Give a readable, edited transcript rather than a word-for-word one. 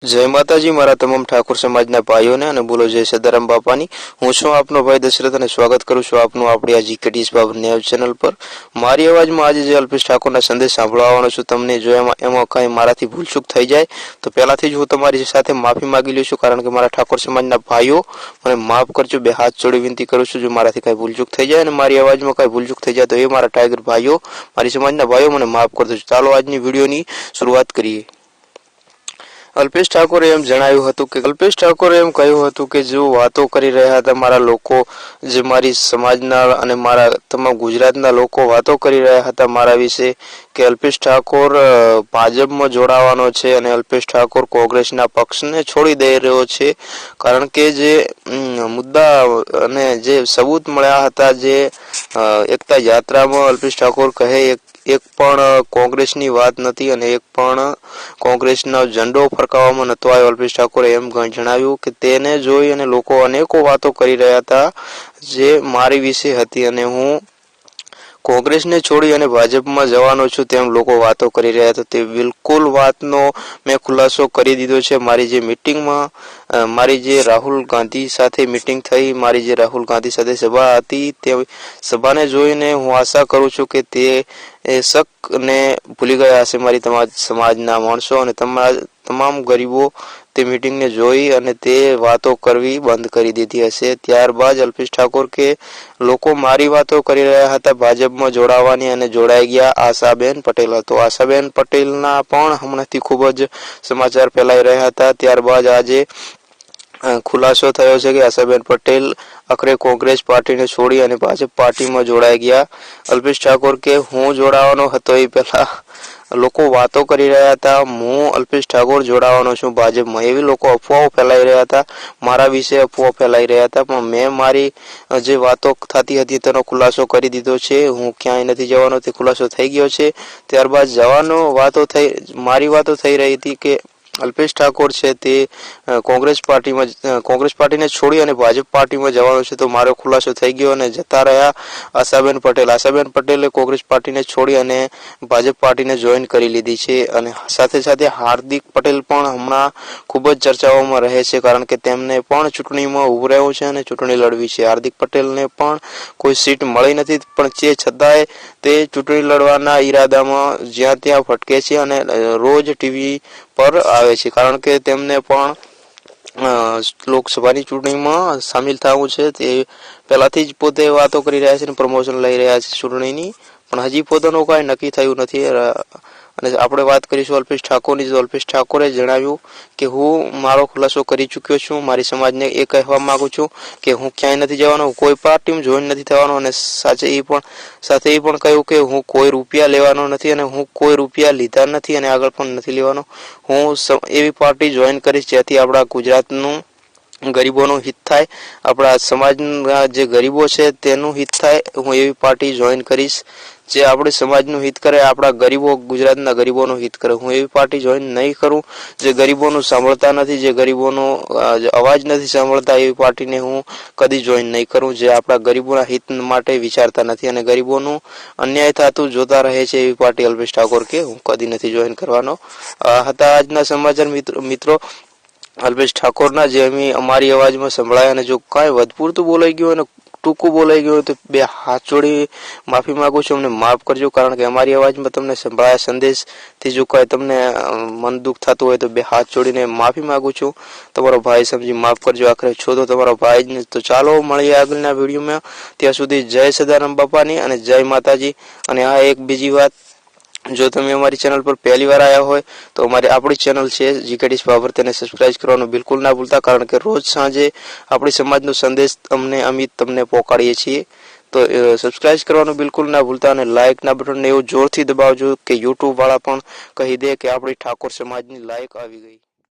जय माताजी मारा तमाम ठाकुर समाजना भाईओने अने बोलो जय सदाराम बापानी। हूँ छुं आपनो भाई दशरथ अने स्वागत करूं छुं आपनुं आपणी आ जीकेटीएस बाबर न्यूज चेनल पर। मारी अवाजमां आज जे अल्पेश ठाकुरना संदेश सांभळवानो छुं तमने जो एमां कांई माराथी भूलचूक थई जाय तो पहेलाथी ज हूँ तमारी साथे माफी मांगी लઉં છું कारण के मारा ठाकुर समाजना भाईओ मने माफ करजो। बे हाथ जोड़ी विनती करूं छुं जो माराथी कांई भूलचूक थई जाय अने मारी अवाजमां कांई भूलचूक थई जाय तो ए मारा टाइगर भाईओ मारी समाजना भाईओ मने माफ कर देजो। चालो आजनी विडियोनी शुरुआत करीए। अल्पेश ठाकुरे एम जणाव्युं हतुं के अल्पेश ठाकुरे एम कह्युं हतुं के जो वातो करी रह्या हता मारा लोको जे मारी समाजना अने मारा तमाम गुजरातना लोको वातो करी रह्या हता मारा विषे के अल्पेश ठाकुर भाजपमां जोडावानो छे अने अल्पेश ठाकुर कोंग्रेसना पक्षने छोड़ी दई रह्यो छे कारण के जे मुद्दा अने जे सबूत मळ्या हता जे एकता यात्रामां अल्पेश ठाकुर कहे एक पण कोंग्रेसनी वात नथी अने एक पण कोंग्रेसनो झंडो फरकाववामां नतो आव्यो। अल्पेश ठाकुरे एम जणाव्युं के तेने जोई अने लोको अनेको वातो करी रह्या हता जे मारी विषे हती अने हूँ कोंग्रेस ने छोड़ी अने भाजपमां जवानो छुं तेम लोको वातो करी रह्या हता ते बिलकुल वातनो मैं खुलासो करी दीधो छे। मारी जे मीटिंगमां मारी जे राहुल गांधी साथे मीटिंग थई मारी जे राहुल गांधी साथे सभा हती ते सभाने जोईने हूँ आशा करूं छुं के ते शक ने भूली गया हशे मारी समाजना माणसो अने तमाम गरीबो ते मीटिंग ने जोई अने ते वातो करवी बंध करी दीधी हशे। त्यारबाद अल्पेश ठाकुर के लोको मारी वातो करी रह्या हता भाजपमां जोडावानी अने जोडाई गया आशाबेन पटेल हतो। आशाबेन पटेलना पण हमणांथी खूब ज समाचार फैलाई रह्या हता। त्यारबाद आजे खुलासो थयो छे के आशाबेन पटेल आखरे कोंग्रेस पार्टी ने छोड़ी अने भाजप पार्टी में जोड़ाई गया। अल्पेश ठाकुर के हूँ जोड़ावानो हतो ए पहेला लोको वातो करी रह्या हता हूँ अल्पेश ठाकुर जोड़ावानो छुं भाजपमां एवी लोको अफवाओ फैलाई रह्या हता मारा विषे अफवाओ फैलाई रह्या हता पण मैं मारी जे वातो थती हती तेनो खुलासो करी दीधो छे। हूँ क्यांय नथी जवानो ते खुलासो थई गयो छे। त्यारबाद जवानो वातो थई मारी वातो थई रही हती के अल्पेश ठाकुर छे ते कोंग्रेस पार्टी ने छोड़ी अने भाजप पार्टी में जवानो छे तो मारो खुलासो थई गयो अने जता रह्या आशाबेन पटेले कोंग्रेस पार्टी ने छोड़ी अने भाजप पार्टी ने जोइन करी लीधी छे अने साथे साथे हार्दिक पटेल पण हमणां खूब ज चर्चाओमां रहे छे कारण के तेमने पण चूंटणीमां उभું રહેવું છે અને ચૂંટણી લડવી છે। हार्दिक पटेलने पण कोई सीट मળી નથી પણ તે છતાંય તે ચૂંટણી લડવાના ઈરાદામાં જ્યાં ત્યાં ભટકે છે અને રોજ ટીવી पर आवे छे कारण के तेमने पण लोकसभानी चूंटणीमां सामेल थवुं छे। ते पहेलाथी ज पोते वातो करी रह्या छे प्रमोशन लई रह्या छे चूंटणीनी पण हजी पोतानुं कांई नक्की थयुं नथी। अने आपणे वात करीशुं अल्पेश ठाकुरनी तो अल्पेश ठाकुरे जणाव्युं के हूँ मारो खुलासो करी चूक्यो छुं। मारी समाजने ए कहेवा मांगु छुं के हूँ क्यांय नथी जवानो कोई पार्टीमां जोइन नथी थवानो अने साथे ए पण कह्युं के हूँ कोई रूपिया लेवानो नथी अने हूँ कोई रूपिया लीधा नथी अने आगळ पण नथी लेवानो। हूँ एवी पार्टी जोइन करीश जेथी आपणा गुजरातनुं गरीबोनुं हित थाय आपणा समाजना जे गरीबो छे तेनुं हित थाय। हूँ एवी पार्टी जोइन करीश जे आपणे समाजनुं हित करे आपणा गरीबो गुजरातना गरीबोनुं हित करे। हूँ एवी पार्टी जोइन नहीं करूं जे गरीबोनुं सांभळता नथी जे गरीबोनो अवाज नथी सांभळता एवी पार्टीने हूँ कदी जोइन नहीं करूं जे आपणा गरीबोना हित माटे विचारता नथी अने गरीबोनुं अन्याय थતું जोता रहे छे एवी पार्टी अल्पेश ठाकुर के हूँ कदी नथी जोइन करवानो। हता आजना समाचार मित्रों अल्पेश ठाकुरना जे अमारी अवाजमां संभळाया अने जो कांई વધપૂરતું બોલાઈ ગયું અને टूंकू बोलाई गयो तो बे हाथ जोड़ी माफी मांगू छूं अमने माफ करजो कारण के अमारी अवाज में तमने संभळाया संदेश थी जो कांई तमने मन दुख थतुं होय तो बे हाथ जोड़ीने माफी मांगू छूं। तमारो भाई समझी माफ करजो आखरे छो तो तमारो भाई ज ने। तो चालो मळीए आगळना विडियो में त्यां सुधी जय सदाराम बापानी अने जय माताजी। अने आ एक बीजी वात जो तमे अमारी चेनल पर पहली बार आया होय तो अमारी आपणी चेनल छे जीकेटीएस बाबर तेने सब्सक्राइब करवानुं बिल्कुल ना भूलता कारण के रोज सांजे आपणी समाजनो संदेश अमित तमने पहोंचाडीए छीए। तो सब्सक्राइब करवानुं बिल्कुल ना भूलता अने लाइक ना बटन ने एवुं जोरथी दबावजो के यूट्यूब वाळा पण कही दे के आपणी ठाकोर समाजनी लाइक आवी गई।